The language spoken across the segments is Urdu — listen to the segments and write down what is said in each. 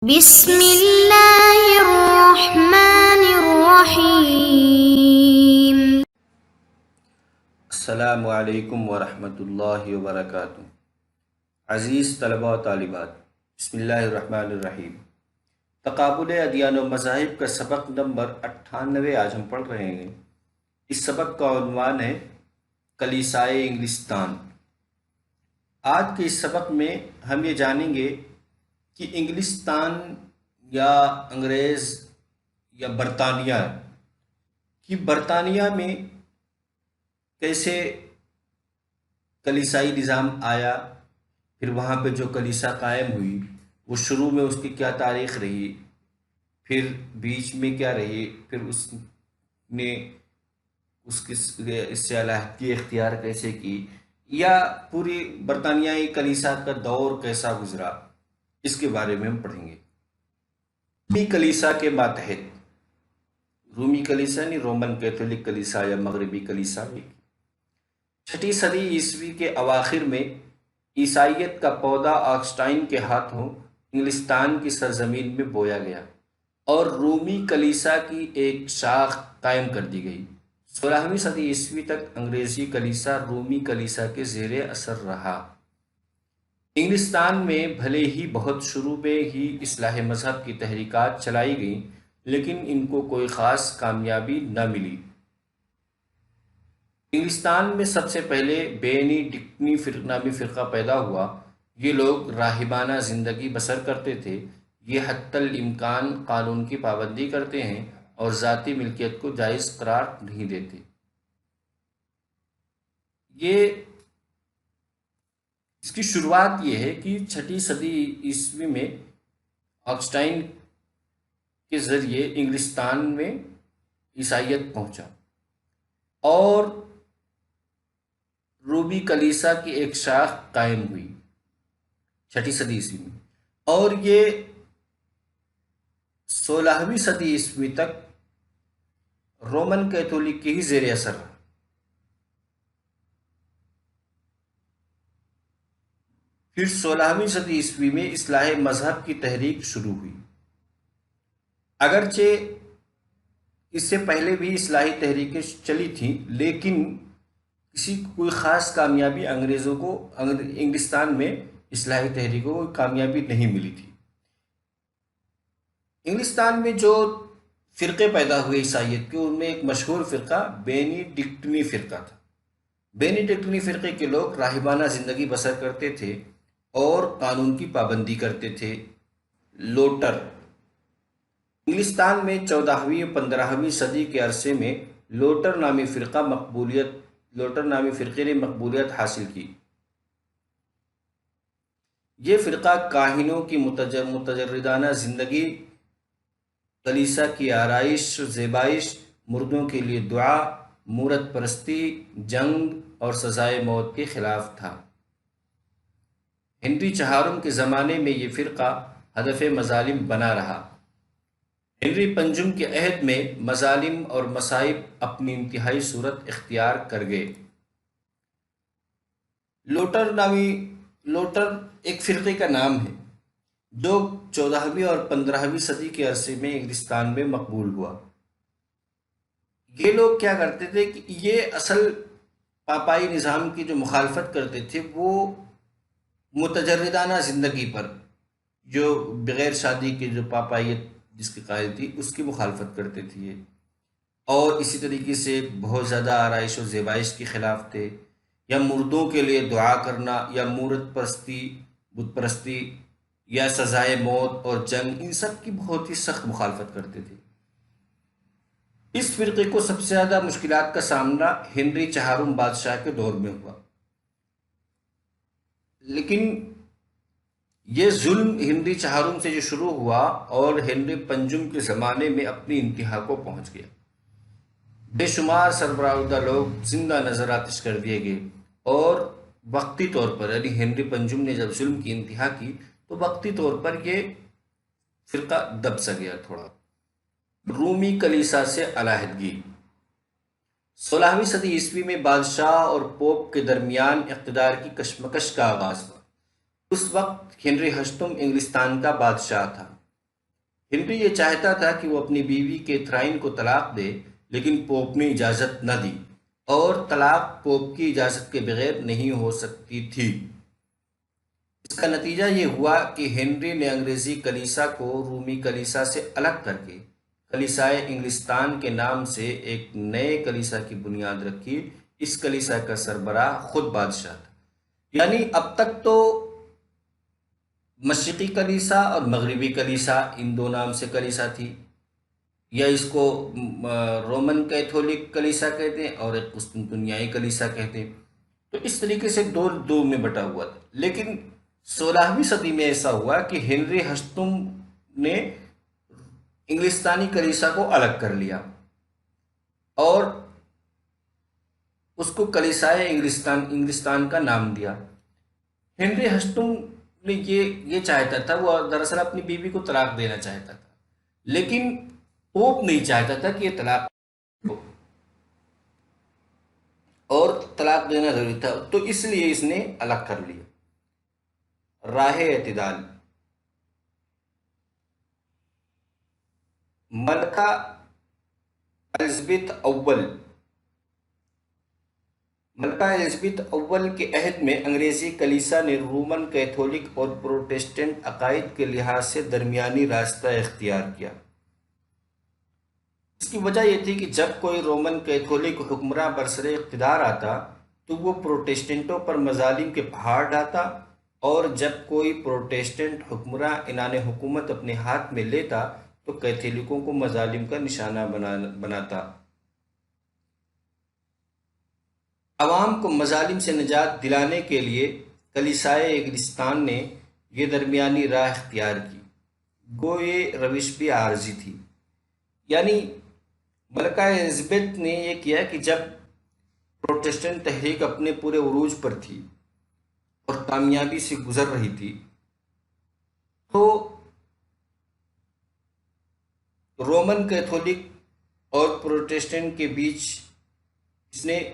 بسم اللہ الرحمن الرحیم۔ السلام علیکم ورحمۃ اللہ وبرکاتہ۔ عزیز طلباء و طالبات، بسم اللہ الرحمن الرحیم۔ تقابل ادیان و مذاہب کا سبق نمبر 98 آج ہم پڑھ رہے ہیں۔ اس سبق کا عنوان ہے کلیسائے انگلستان۔ آج کے اس سبق میں ہم یہ جانیں گے کہ انگلستان یا انگریز یا برطانیہ میں کیسے کلیسائی نظام آیا، پھر وہاں پہ جو کلیسا قائم ہوئی وہ شروع میں اس کی کیا تاریخ رہی، پھر بیچ میں کیا رہی، پھر اس نے اس سے علیحدگی اختیار کیسے کی، یا پوری برطانیائی کلیسا کا دور کیسا گزرا، اس کے بارے میں ہم پڑھیں گے۔ رومی کلیسا کے ماتحت، رومی کلیسا نہیں، رومن کیتھولک کلیسا یا مغربی کلیسا بھی، 6 صدی عیسوی کے اواخر میں عیسائیت کا پودا آگسٹائن کے ہاتھوں انگلستان کی سرزمین میں بویا گیا اور رومی کلیسا کی ایک شاخ قائم کر دی گئی۔ 16ویں صدی عیسوی تک انگریزی کلیسا رومی کلیسا کے زیر اثر رہا۔ انگلستان میں بھلے ہی بہت شروع میں ہی اصلاح مذہب کی تحریکات چلائی گئیں، لیکن ان کو کوئی خاص کامیابی نہ ملی۔ انگلستان میں سب سے پہلے بینیڈکٹینی نامی فرقہ پیدا ہوا۔ یہ لوگ راہبانہ زندگی بسر کرتے تھے۔ یہ حتی الامکان قانون کی پابندی کرتے ہیں اور ذاتی ملکیت کو جائز قرار نہیں دیتے۔ اس کی شروعات یہ ہے کہ 6 صدی عیسوی میں آگسٹائن کے ذریعے انگلستان میں عیسائیت پہنچا اور رومی کلیسا کی ایک شاخ قائم ہوئی 6 صدی عیسوی میں، اور یہ 16ویں صدی عیسوی تک رومن کیتھولک کے ہی زیر اثر رہا۔ پھر 16ویں صدی عیسوی میں اصلاح مذہب کی تحریک شروع ہوئی۔ اگرچہ اس سے پہلے بھی اصلاحی تحریکیں چلی تھیں، لیکن کوئی خاص کامیابی انگلستان میں اصلاحی تحریکوں کو کامیابی نہیں ملی تھی۔ انگلستان میں جو فرقے پیدا ہوئے عیسائیت کے، ان میں ایک مشہور فرقہ بینیڈکٹینی فرقہ تھا۔ بینیڈکٹینی فرقے کے لوگ راہبانہ زندگی بسر کرتے تھے اور قانون کی پابندی کرتے تھے۔ لوٹر انگلستان میں 14ویں اور 15ویں صدی کے عرصے میں لوٹر نامی فرقے نے مقبولیت حاصل کی۔ یہ فرقہ کاہنوں کی متجردانہ زندگی، کلیسا کی آرائش و زیبائش، مردوں کے لیے دعا، مورت پرستی، جنگ اور سزائے موت کے خلاف تھا۔ ہنری چہارم کے زمانے میں یہ فرقہ ہدف مظالم بنا رہا۔ ہنری پنجم کے عہد میں مظالم اور مصائب اپنی انتہائی صورت اختیار کر گئے۔ لوٹر ایک فرقے کا نام ہے جو 14ویں اور 15ویں صدی کے عرصے میں انگلستان میں مقبول ہوا۔ یہ لوگ کیا کرتے تھے کہ یہ اصل پاپائی نظام کی جو مخالفت کرتے تھے، وہ متجردانہ زندگی پر، جو بغیر شادی کی جو پاپائیت جس کی قائل تھی، اس کی مخالفت کرتے تھے، اور اسی طریقے سے بہت زیادہ آرائش و زیبائش کے خلاف تھے، یا مردوں کے لیے دعا کرنا، یا مورت پرستی، بت پرستی، یا سزائے موت اور جنگ، ان سب کی بہت ہی سخت مخالفت کرتے تھے۔ اس فرقے کو سب سے زیادہ مشکلات کا سامنا ہنری چہارم بادشاہ کے دور میں ہوا، لیکن یہ ظلم ہنری چہارم سے جو شروع ہوا اور ہنری پنجم کے زمانے میں اپنی انتہا کو پہنچ گیا۔ بے شمار سربراہدہ لوگ زندہ نظر آتش کر دیے گئے، اور وقتی طور پر، یعنی ہنری پنجم نے جب ظلم کی انتہا کی تو وقتی طور پر یہ فرقہ دب سا گیا تھوڑا۔ رومی کلیسا سے علیحدگی 16ویں صدی عیسوی میں بادشاہ اور پوپ کے درمیان اقتدار کی کشمکش کا آغاز ہوا۔ اس وقت ہنری ہشتم انگلستان کا بادشاہ تھا۔ ہنری یہ چاہتا تھا کہ وہ اپنی بیوی کیتھرائن کو طلاق دے، لیکن پوپ نے اجازت نہ دی، اور طلاق پوپ کی اجازت کے بغیر نہیں ہو سکتی تھی۔ اس کا نتیجہ یہ ہوا کہ ہنری نے انگریزی کلیسا کو رومی کلیسا سے الگ کر کے کلیسائے انگلستان کے نام سے ایک نئے کلیسا کی بنیاد رکھی۔ اس کلیسا کا سربراہ خود بادشاہ تھا۔ یعنی اب تک تو مشرقی کلیسا اور مغربی کلیسا ان دو نام سے کلیسا تھی، یا اس کو رومن کیتھولک کلیسا کہتے ہیں اور ایک قسطنطنیائی کلیسا کہتے ہیں۔ تو اس طریقے سے دو میں بٹا ہوا تھا۔ لیکن 16ویں صدی میں ایسا ہوا کہ ہنری ہشتم نے انگلستانی کلیسا کو الگ کر لیا اور اس کو کلیسائے انگلستان کا نام دیا۔ ہنری ہشتم نے یہ چاہتا تھا، وہ دراصل اپنی بیوی کو طلاق دینا چاہتا تھا، لیکن پوپ نہیں چاہتا تھا کہ یہ طلاق ہو، اور طلاق دینا ضروری تھا، تو اس لیے اس نے الگ کر لیا۔ راہ اعتدال۔ ملکہ الزبتھ اول کے عہد میں انگریزی کلیسا نے رومن کیتھولک اور پروٹسٹنٹ عقائد کے لحاظ سے درمیانی راستہ اختیار کیا۔ اس کی وجہ یہ تھی کہ جب کوئی رومن کیتھولک حکمراں برسر اقتدار آتا تو وہ پروٹسٹنٹوں پر مظالم کے پہاڑ ڈھاتا، اور جب کوئی پروٹسٹنٹ حکمراں عنان حکومت اپنے ہاتھ میں لیتا تو کیتھولکوں کو مظالم کا نشانہ بناتا۔ عوام کو مظالم سے نجات دلانے کے لیے کلیسائے انگلستان نے یہ درمیانی راہ اختیار کی، گو یہ روش بھی عارضی تھی۔ یعنی ملکہ الزبتھ نے یہ کیا کہ جب پروٹسٹنٹ تحریک اپنے پورے عروج پر تھی اور کامیابی سے گزر رہی تھی، تو رومن کیتھولک اور پروٹسٹنٹ کے بیچ اس نے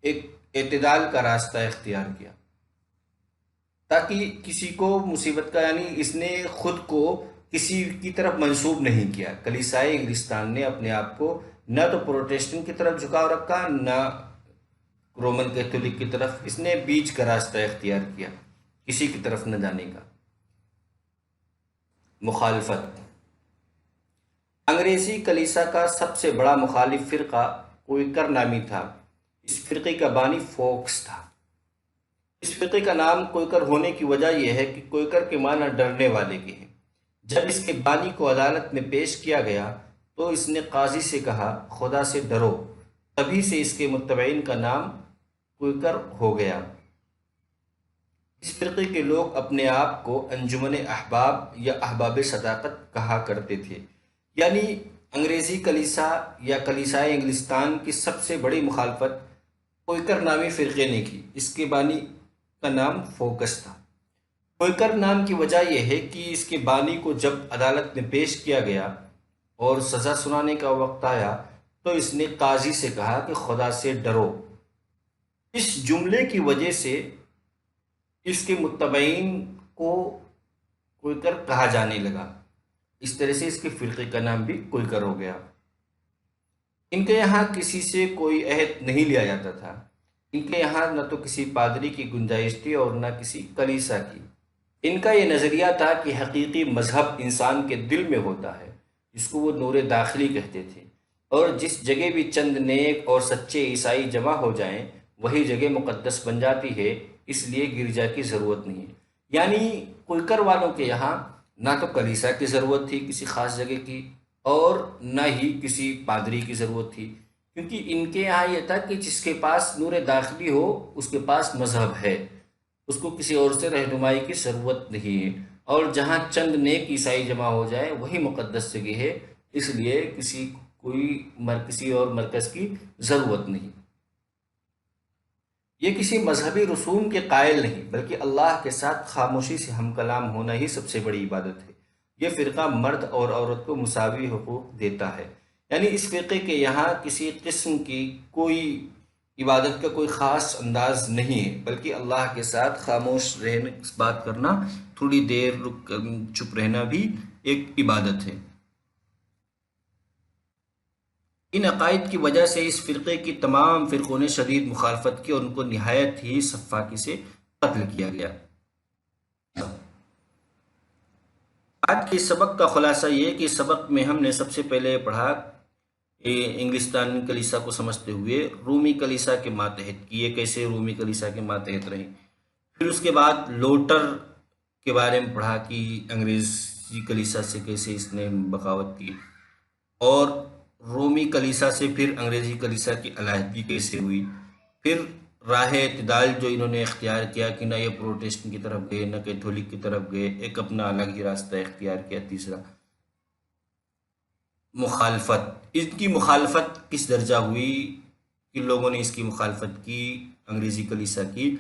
ایک اعتدال کا راستہ اختیار کیا، تاکہ کسی کو مصیبت کا، یعنی اس نے خود کو کسی کی طرف منسوب نہیں کیا۔ کلیسائے انگلستان نے اپنے آپ کو نہ تو پروٹسٹنٹ کی طرف جھکاؤ رکھا، نہ رومن کیتھولک کی طرف، اس نے بیچ کا راستہ اختیار کیا، کسی کی طرف نہ جانے کا۔ مخالفت۔ انگریزی کلیسا کا سب سے بڑا مخالف فرقہ کوئکر نامی تھا۔ اس فرقے کا بانی فوکس تھا۔ اس فرقے کا نام کوئکر ہونے کی وجہ یہ ہے کہ کوئکر کے معنی ڈرنے والے کے ہیں۔ جب اس کے بانی کو عدالت میں پیش کیا گیا تو اس نے قاضی سے کہا، خدا سے ڈرو، تبھی سے اس کے متبعین کا نام کوئکر ہو گیا۔ اس فرقے کے لوگ اپنے آپ کو انجمن احباب یا احباب صداقت کہا کرتے تھے۔ یعنی انگریزی کلیسا یا کلیسائے انگلستان کی سب سے بڑی مخالفت کوئکر نامی فرقے نے کی۔ اس کے بانی کا نام فوکس تھا۔ کوئکر نام کی وجہ یہ ہے کہ اس کے بانی کو جب عدالت میں پیش کیا گیا اور سزا سنانے کا وقت آیا تو اس نے قاضی سے کہا کہ خدا سے ڈرو۔ اس جملے کی وجہ سے اس کے متبعین کو کوئکر کہا جانے لگا۔ اس طرح سے اس کے فرقے کا نام بھی کوئکر ہو گیا۔ ان کے یہاں کسی سے کوئی عہد نہیں لیا جاتا تھا۔ ان کے یہاں نہ تو کسی پادری کی گنجائش تھی اور نہ کسی کلیسا کی۔ ان کا یہ نظریہ تھا کہ حقیقی مذہب انسان کے دل میں ہوتا ہے، جس کو وہ نور داخلی کہتے تھے، اور جس جگہ بھی چند نیک اور سچے عیسائی جمع ہو جائیں وہی جگہ مقدس بن جاتی ہے، اس لیے گرجا کی ضرورت نہیں ہے۔ یعنی کوئکر والوں کے یہاں نہ تو کلیسا کی ضرورت تھی کسی خاص جگہ کی، اور نہ ہی کسی پادری کی ضرورت تھی، کیونکہ ان کے یہاں یہ تھا کہ جس کے پاس نور داخلی ہو اس کے پاس مذہب ہے، اس کو کسی اور سے رہنمائی کی ضرورت نہیں ہے، اور جہاں چند نیک عیسائی جمع ہو جائے وہی مقدس جگہ ہے، اس لیے کسی اور مرکز کی ضرورت نہیں۔ یہ کسی مذہبی رسوم کے قائل نہیں، بلکہ اللہ کے ساتھ خاموشی سے ہم کلام ہونا ہی سب سے بڑی عبادت ہے۔ یہ فرقہ مرد اور عورت کو مساوی حقوق دیتا ہے۔ یعنی اس فرقے کے یہاں کسی قسم کی کوئی عبادت کا کوئی خاص انداز نہیں ہے، بلکہ اللہ کے ساتھ خاموش رہنے، بات کرنا، تھوڑی دیر چپ رہنا بھی ایک عبادت ہے۔ ان عقائد کی وجہ سے اس فرقے کی تمام فرقوں نے شدید مخالفت کی اور ان کو نہایت ہی سفاکی سے قتل کیا گیا۔ آج کے سبق کا خلاصہ یہ ہے کہ اس سبق میں ہم نے سب سے پہلے پڑھا انگلستان کلیسا کو سمجھتے ہوئے رومی کلیسا کے ماتحت کی، یہ کیسے رومی کلیسا کے ماتحت رہے۔ پھر اس کے بعد لوٹر کے بارے میں پڑھا کہ انگریزی کلیسا سے کیسے اس نے بغاوت کی، اور رومی کلیسا سے پھر انگریزی کلیسا کی علیحدگی کیسے ہوئی۔ پھر راہ اعتدال جو انہوں نے اختیار کیا کہ نہ یہ پروٹسٹنٹ کی طرف گئے نہ کیتھولک کی طرف گئے، ایک اپنا الگ ہی راستہ اختیار کیا۔ تیسرا مخالفت، اس کی مخالفت کس درجہ ہوئی، کن لوگوں نے اس کی مخالفت کی انگریزی کلیسا کی،